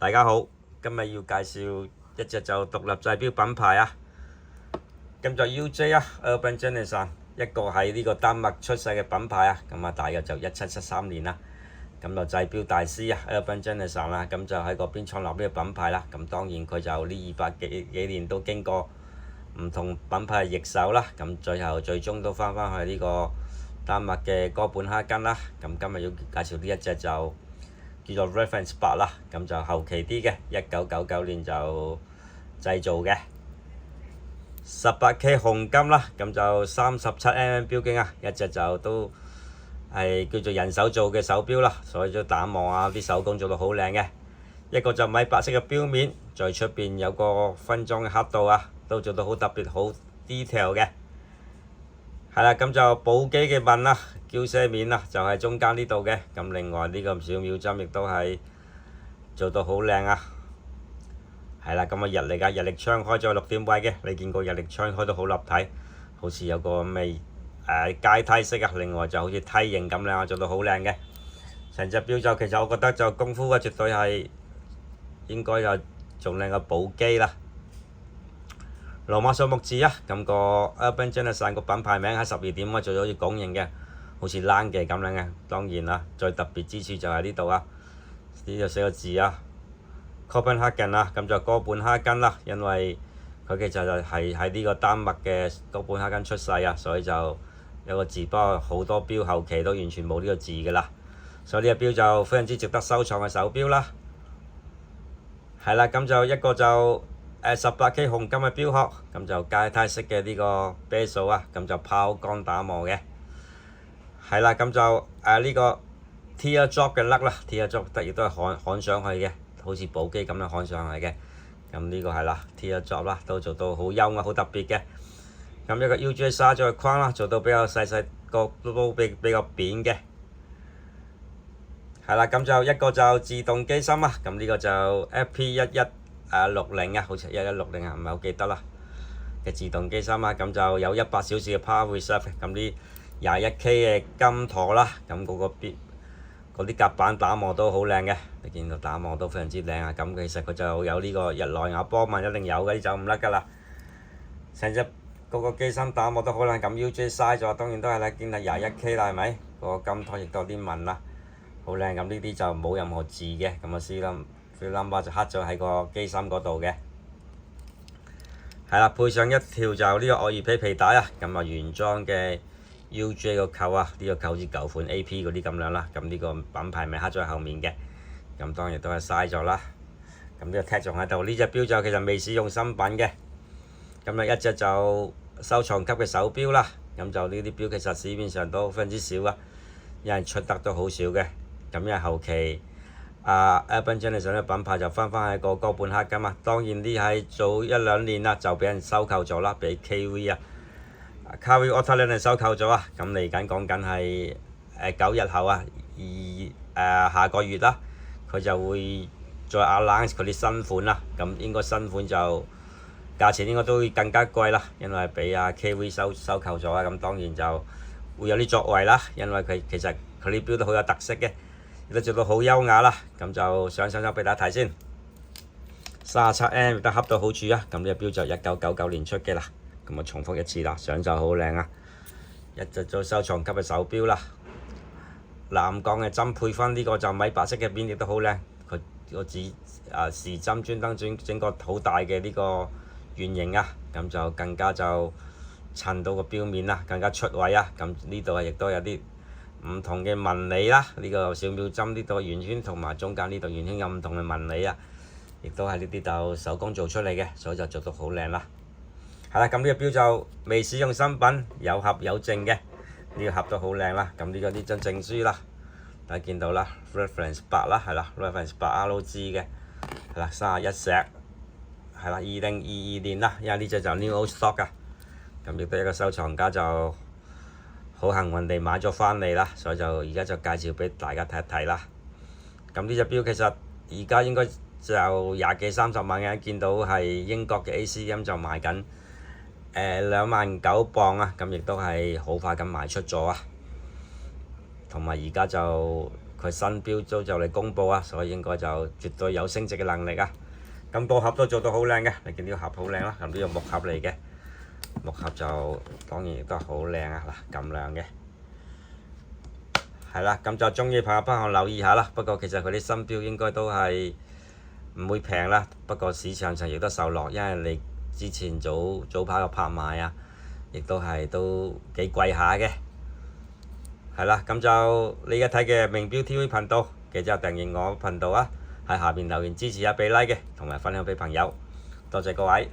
大家好，今日要介紹一隻就獨立製錶品牌啊，咁就 UJ 啊 Urban Geneson 一個喺呢個丹麥出世嘅品牌啊，咁啊大約就1773年啦，咁就製錶大師啊 Urban Geneson 啦，咁就喺嗰邊創立呢個品牌啦，咁當然佢就呢200幾年都經過唔同品牌嘅易手啦，咁最終都翻去呢個丹麥嘅哥本哈根啦，咁今日要介紹呢一隻就叫做 Reference 8啦，咁就後期啲嘅，1999年就製造嘅18K 紅金啦，咁就37mm 錶徑啊，一隻就都係叫做人手做嘅手錶啦，所以都打磨啊啲手工做到好靚嘅。一個就米白色嘅錶面，最出邊有個分裝嘅刻度啊，都做到好特別好 detail 嘅。係啦，咁就寶璣嘅紋啦，嬌奢面啦，就係中間呢度嘅。咁另外呢個小秒針亦都係做到好靚啊。係啦，咁啊日曆㗎，日曆窗開咗6點位嘅，你見過日曆窗開到好立體，好似有個咩階梯式啊。另外就好似梯形咁樣，做到好靚嘅。成隻錶就其實我覺得就功夫啊，絕對係應該就仲靚過寶璣啦。羅馬數目字啊，咁個 Urban Geneson 個品牌名喺12點做咗好似拱形嘅，好似冷嘅咁樣嘅。當然啦，最特別之處就係呢度啊，呢度寫個字啊 Copenhagen 啊，咁就哥本哈根啦，因為佢其實就係喺呢個丹麥嘅哥本哈根出世啊，所以就有個字，不過好多錶後期都完全冇呢個字㗎啦，所以呢隻錶就非常之值得收藏嘅手錶啦。係啦，咁就一個就18K 紅金嘅錶殼，咁就階梯式嘅呢個啤數啊，咁就拋光打磨嘅。係啦，咁就呢個 teardrop 嘅甩啦 ，teardrop 得亦都係焊上去嘅，好似寶璣咁樣焊上去嘅。咁呢個係啦 teardrop 啦，都做到好優雅好特別嘅。咁一個 UJ 沙咗嘅框啦，做到比較細個都比較扁嘅。係啦，咁就一個就自動機芯啊，咁呢個就 FP1160啊，好似1160啊，唔係好記得啦嘅自動機芯啊，咁就有100小時嘅 Power Reserve，咁啲21K 嘅金陀啦，咁嗰個邊嗰啲夾板打磨都好靚嘅，你見到打磨都非常之靚啊，咁其實佢就有呢個日內瓦波紋一定有嘅，走唔甩㗎啦。成隻嗰個機芯打磨都好靚，咁 UJ size 咗當然都係啦，見到21K 啦，係咪？嗰個金陀亦都有啲紋啦。好靚，咁呢啲就冇任何字嘅，咁啊 serial number 就刻咗喺個機芯嗰度嘅。係啦，配上一條就呢個愛爾皮帶啊，咁啊原裝嘅 UJ 個扣啊，呢個扣好似舊款 AP 嗰啲咁樣啦，咁呢個品牌咪刻咗喺後面嘅，咁當然都係嘥咗啦。咁呢個 tag 仲喺度，呢隻錶就其實未試用新品嘅，咁啊一隻就收藏級嘅手錶啦，咁就呢啲錶其實市面上都非常之少啊，因為出得都好少嘅。咁因為後期Urban Geneson 嘅品牌就翻喺個哥本哈根嘛，當然呢係早1-2年啦就俾人收購咗啦，俾 KV 啊 Carry Autoland 收購咗啊，咁嚟緊講緊係9日後啊，下個月啦，佢就會再 announce 佢啲新款啦，咁應該新款就價錢應該都會更加貴啦，因為俾KV 收購咗啊，咁當然就會有啲作為啦，因為佢其實佢啲錶都好有特色嘅。都做到好優雅啦，咁就上俾大家睇先。37mm 都恰到好處啊，咁呢個錶就1999年出嘅啦，咁啊重複一次啦，相就好靚啊，一隻做收藏級嘅手錶啦。藍鋼嘅針配翻呢個就米白色嘅邊亦都好靚，佢個時針專登整個好大嘅呢個圓形啊，咁就更加就襯到個錶面啦，更加出位啊，咁呢度亦都有啲唔同嘅紋理啦，呢個小秒針呢度圓圈同埋中間呢度圓圈有唔同嘅紋理啊，亦都係呢啲就手工做出嚟嘅，所以就做到好靚啦。係啦，咁呢個錶就未使用新品，有盒有證嘅，呢個盒都好靚啦。咁呢張證書啦，大家見到啦 ，Reference 8啦，係啦 ，Reference 8 ROG 嘅，係啦31石，係啦2022年啦，因為呢隻就 New Old Stock 啊，咁亦都一個收藏家就好幸運地買咗翻嚟啦，所以就而家就介紹俾大家睇一睇啦。咁呢隻錶其實而家應該就20幾30萬嘅，見到係英國嘅 ACM 就賣緊29,000磅啊，咁亦都係好快咁賣出咗啊。同埋而家就佢新標都就嚟公佈啊，所以應該就絕對有升值嘅能力啊。咁個盒都做到好靚嘅，你見呢個盒好靚啦，咁呢個木盒嚟嘅，木盒就當然亦都好靚啊，嗱咁靚嘅，係啦，咁就中意朋友不妨留意下啦。不過其實佢啲新標應該都係唔會平啦，不過市場上亦都受落，因為你之前早排個拍賣啊，亦都幾貴下嘅。係啦，咁就你而家睇嘅名錶 TV 頻道，記得訂閱我頻道啊！喺下邊留言支持下，俾 like 嘅，同埋分享俾朋友，多謝各位。